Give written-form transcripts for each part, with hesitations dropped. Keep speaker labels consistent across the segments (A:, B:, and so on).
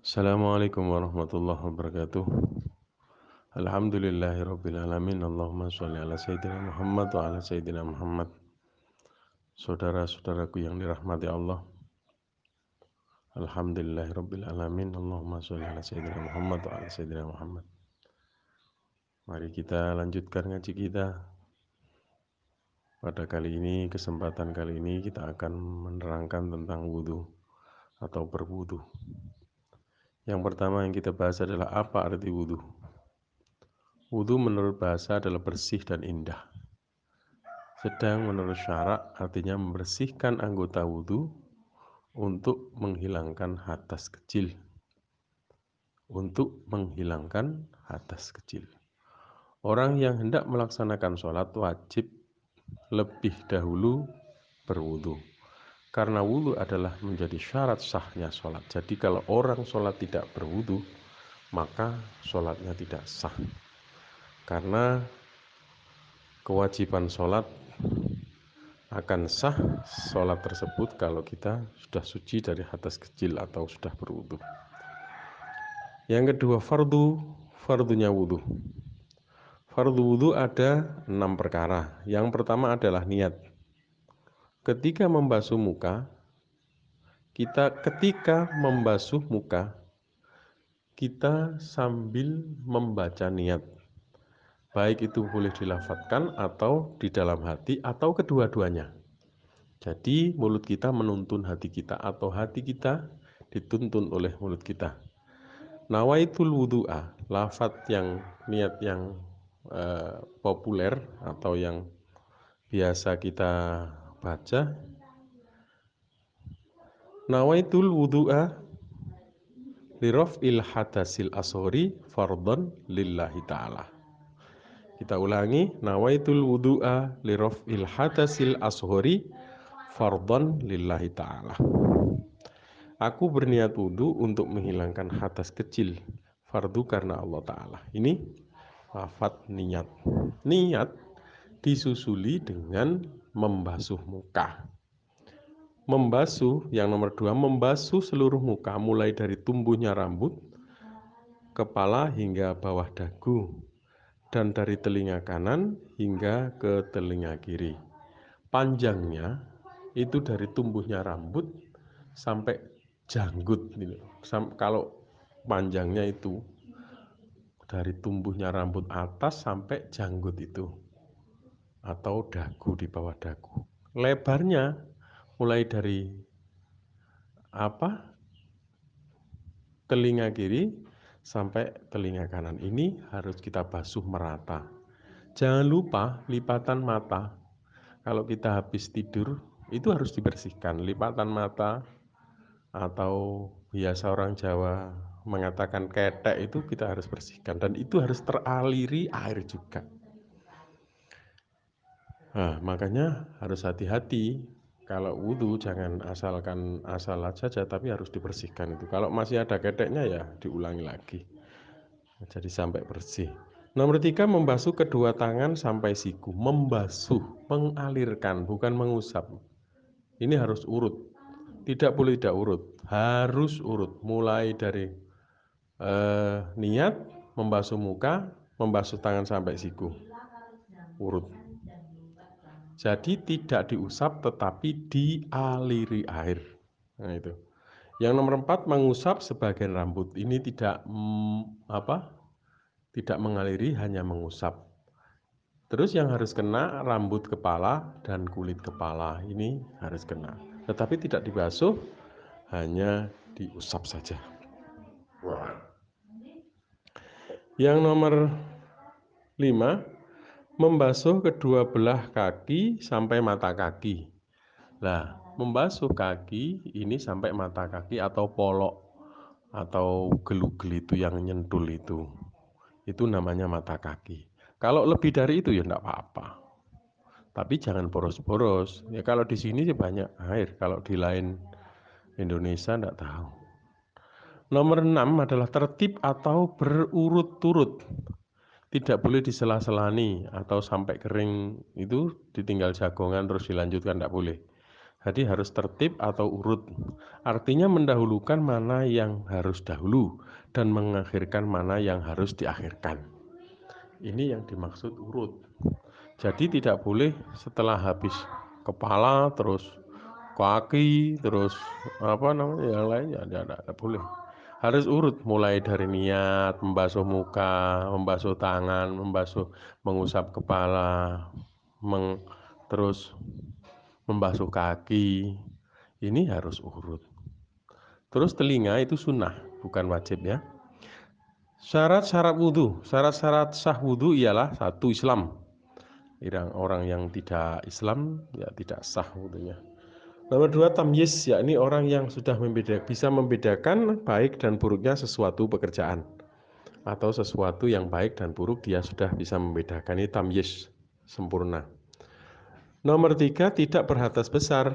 A: Assalamualaikum warahmatullahi wabarakatuh. Alhamdulillahirabbil alamin. Allahumma sholli ala sayyidina Muhammad wa ala sayyidina Muhammad. Saudara-saudaraku yang dirahmati Allah. Alhamdulillahirabbil alamin. Allahumma sholli ala sayyidina Muhammad wa ala sayyidina Muhammad. Mari kita lanjutkan ngaji kita. Pada kali ini, kesempatan kali ini kita akan menerangkan tentang wudu atau berwudu. Yang pertama yang kita bahas adalah apa arti wudu. Wudu menurut bahasa adalah bersih dan indah. Sedang menurut syarak artinya membersihkan anggota wudu untuk menghilangkan hadas kecil. Untuk menghilangkan hadas kecil. Orang yang hendak melaksanakan sholat wajib lebih dahulu berwudu. Karena wudu adalah menjadi syarat sahnya sholat. Jadi kalau orang sholat tidak berwudu, maka sholatnya tidak sah. Karena kewajiban sholat akan sah sholat tersebut kalau kita sudah suci dari hadas kecil atau sudah berwudu. Yang kedua, fardunya wudu. Fardu wudu ada 6 perkara. Yang pertama adalah niat. Ketika membasuh muka, kita sambil membaca niat. Baik itu boleh dilafadzkan atau di dalam hati atau kedua-duanya. Jadi mulut kita menuntun hati kita atau hati kita dituntun oleh mulut kita. Nawaitul wudu'a, lafadz yang niat yang populer atau yang biasa kita baca. Nawaitul wudu'a liraf'il hadasil ashori fardhan lillahi ta'ala. Kita ulangi, nawaitul wudu'a liraf'il hadasil ashori fardhan lillahi ta'ala. Aku berniat wudu untuk menghilangkan hadas kecil, fardu karena Allah Ta'ala. Ini lafadz niat. Niat disusuli dengan membasuh muka. Membasuh, yang nomor 2, membasuh seluruh muka mulai dari tumbuhnya rambut, kepala hingga bawah dagu, dan dari telinga kanan hingga ke telinga kiri. Panjangnya itu dari tumbuhnya rambut sampai janggut. Kalau panjangnya itu dari tumbuhnya rambut atas sampai janggut itu, atau dagu, di bawah dagu. Lebarnya mulai dari telinga kiri sampai telinga kanan. Ini harus kita basuh merata. Jangan lupa lipatan mata. Kalau kita habis tidur itu harus dibersihkan. Lipatan mata atau biasa orang Jawa mengatakan ketek itu kita harus bersihkan. Dan itu harus teraliri air juga. Nah, makanya harus hati-hati. Kalau wudu jangan asal saja, tapi harus dibersihkan itu. Kalau masih ada keteknya ya diulangi lagi. Jadi sampai bersih. Nomor 3, membasuh kedua tangan sampai siku. Membasuh, mengalirkan, bukan mengusap. Ini harus urut. Tidak boleh tidak urut. Harus urut. Mulai dari niat, membasuh muka, membasuh tangan sampai siku. Urut. Jadi tidak diusap tetapi dialiri air. Nah itu. Yang nomor 4, mengusap sebagian rambut. Ini tidak mengaliri, hanya mengusap. Terus yang harus kena rambut kepala dan kulit kepala. Ini harus kena. Tetapi tidak dibasuh, hanya diusap saja. Yang nomor 5, membasuh kedua belah kaki sampai mata kaki. Nah, membasuh kaki ini sampai mata kaki atau polok atau gelugel itu yang nyentul itu. Itu namanya mata kaki. Kalau lebih dari itu ya enggak apa-apa. Tapi jangan boros-boros. Ya kalau di sini sih banyak air, kalau di lain Indonesia enggak tahu. Nomor 6 adalah tertib atau berurut-turut. Tidak boleh disela-selani atau sampai kering itu ditinggal jagongan terus dilanjutkan, enggak boleh. Jadi harus tertib atau urut. Artinya mendahulukan mana yang harus dahulu dan mengakhirkan mana yang harus diakhirkan. Ini yang dimaksud urut. Jadi tidak boleh setelah habis kepala terus kaki terus apa namanya yang lain ya tidak boleh. Harus urut mulai dari niat membasuh muka, membasuh tangan, mengusap kepala, terus membasuh kaki. Ini harus urut. Terus telinga itu sunnah, bukan wajib ya. Syarat-syarat wudhu, syarat-syarat sah wudhu ialah satu Islam. Orang yang tidak Islam ya tidak sah wudhunya. Nomor dua tamyiz, yakni orang yang sudah bisa membedakan baik dan buruknya sesuatu pekerjaan atau sesuatu yang baik dan buruk dia sudah bisa membedakan. Ini tamyiz sempurna. Nomor tiga tidak berhadas besar.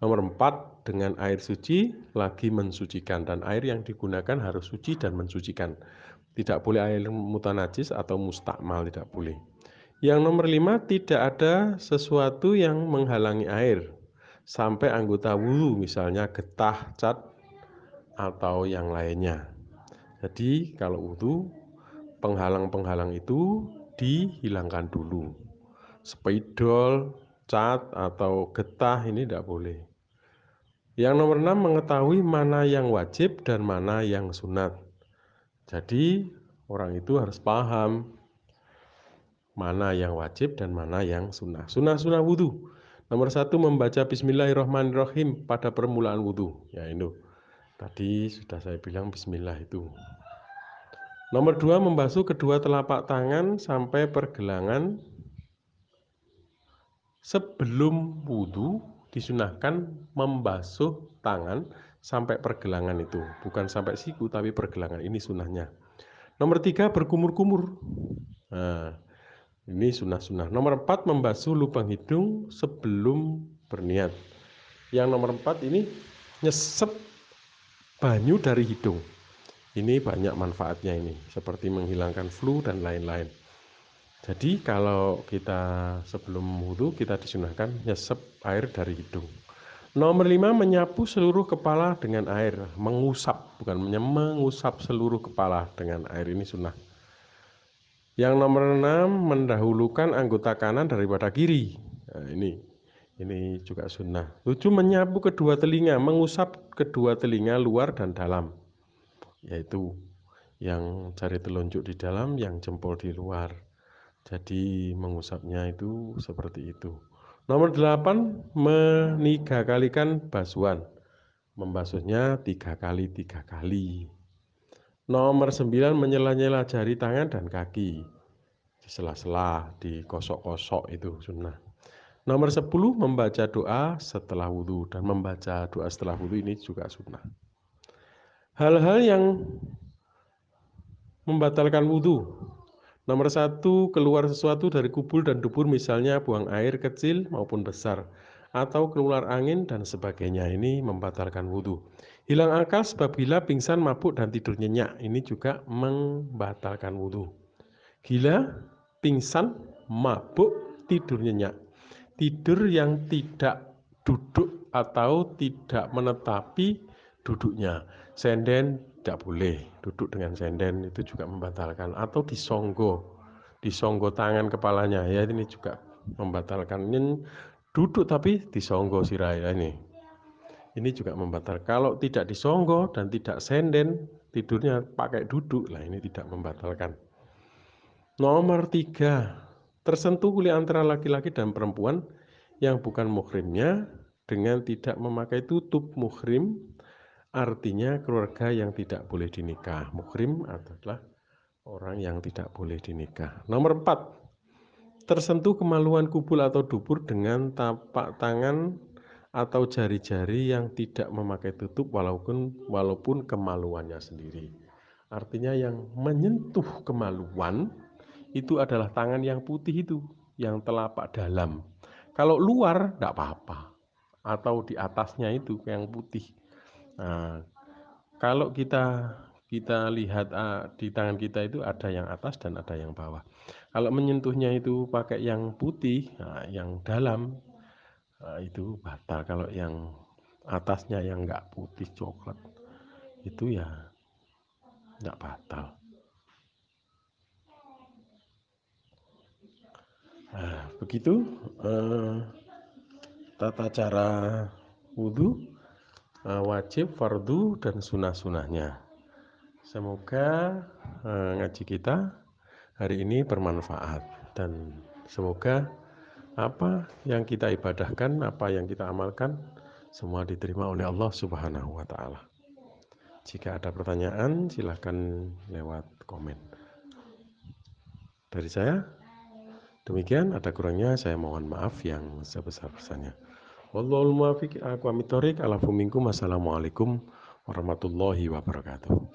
A: Nomor empat dengan air suci lagi mensucikan dan air yang digunakan harus suci dan mensucikan. Tidak boleh air mutanajis atau mustakmal, tidak boleh. Yang nomor lima tidak ada sesuatu yang menghalangi air sampai anggota wudhu misalnya getah, cat atau yang lainnya. Jadi kalau wudhu penghalang-penghalang itu dihilangkan dulu. Spidol, cat atau getah ini tidak boleh. Yang nomor 6 mengetahui mana yang wajib dan mana yang sunat. Jadi orang itu harus paham mana yang wajib dan mana yang sunnah. Sunnah wudhu. Nomor 1 membaca Bismillahirrahmanirrahim pada permulaan wudhu. Ya ini tadi sudah saya bilang Bismillah itu. Nomor 2 membasuh kedua telapak tangan sampai pergelangan. Sebelum wudhu disunahkan membasuh tangan sampai pergelangan itu. Bukan sampai siku tapi pergelangan, ini sunnahnya. Nomor 3 berkumur-kumur. Nah, ini sunnah-sunnah. Nomor 4 membasuh lubang hidung sebelum berniat. Yang nomor 4 ini nyesep banyu dari hidung. Ini banyak manfaatnya ini, seperti menghilangkan flu dan lain-lain. Jadi kalau kita sebelum wudhu kita disunahkan nyesep air dari hidung. Nomor 5 menyapu seluruh kepala dengan air, mengusap, bukan mengusap seluruh kepala dengan air, ini sunnah. Yang nomor 6 mendahulukan anggota kanan daripada kiri. Nah, ini juga sunnah. 7 menyapu kedua telinga, mengusap kedua telinga luar dan dalam. Yaitu yang jari telunjuk di dalam, yang jempol di luar. Jadi mengusapnya itu seperti itu. Nomor 8 menigakalikan basuhan. Membasuhnya 3 kali. Nomor 9 menyela-nyela jari tangan dan kaki. Di sela-sela, dikosok-kosok itu sunnah. Nomor 10 membaca doa setelah wudhu. Dan membaca doa setelah wudhu ini juga sunnah. Hal-hal yang membatalkan wudhu. Nomor 1 keluar sesuatu dari kubul dan dubur, misalnya buang air kecil maupun besar, atau keluar angin dan sebagainya, ini membatalkan wudhu. Hilang akal sebab gila, pingsan, mabuk, dan tidur nyenyak, ini juga membatalkan wudhu. Gila, pingsan, mabuk, tidur nyenyak. Tidur yang tidak duduk atau tidak menetapi duduknya. Senden tidak boleh, duduk dengan senden itu juga membatalkan. Atau disonggo tangan kepalanya, ya ini juga membatalkan. Ini duduk tapi disonggo siraya ini. Ini juga membatalkan. Kalau tidak disonggo dan tidak senden, tidurnya pakai duduk, lah ini tidak membatalkan. Nomor 3, tersentuh kulit antara laki-laki dan perempuan yang bukan muhrimnya dengan tidak memakai tutup. Muhrim artinya keluarga yang tidak boleh dinikah. Muhrim adalah orang yang tidak boleh dinikah. Nomor 4, tersentuh kemaluan kubul atau dubur dengan tapak tangan atau jari-jari yang tidak memakai tutup walaupun kemaluannya sendiri. Artinya yang menyentuh kemaluan itu adalah tangan yang putih itu, yang telapak dalam. Kalau luar tidak apa-apa, atau di atasnya itu yang putih. Nah, kalau kita lihat di tangan kita itu ada yang atas dan ada yang bawah. Kalau menyentuhnya itu pakai yang putih, nah, yang dalam, itu batal. Kalau yang atasnya yang nggak putih coklat itu ya nggak batal. Nah, begitu tata cara wudhu, wajib, fardu, dan sunah-sunahnya. Semoga ngaji kita hari ini bermanfaat, dan semoga apa yang kita ibadahkan, apa yang kita amalkan, semua diterima oleh Allah Subhanahu wa Ta'ala. Jika ada pertanyaan, silahkan lewat komen. Dari saya, demikian. Ada kurangnya, saya mohon maaf yang sebesar-besarnya. Wallahul muwaffiq, aqwamit thoriq, alafu minkum. Assalamualaikum warahmatullahi wabarakatuh.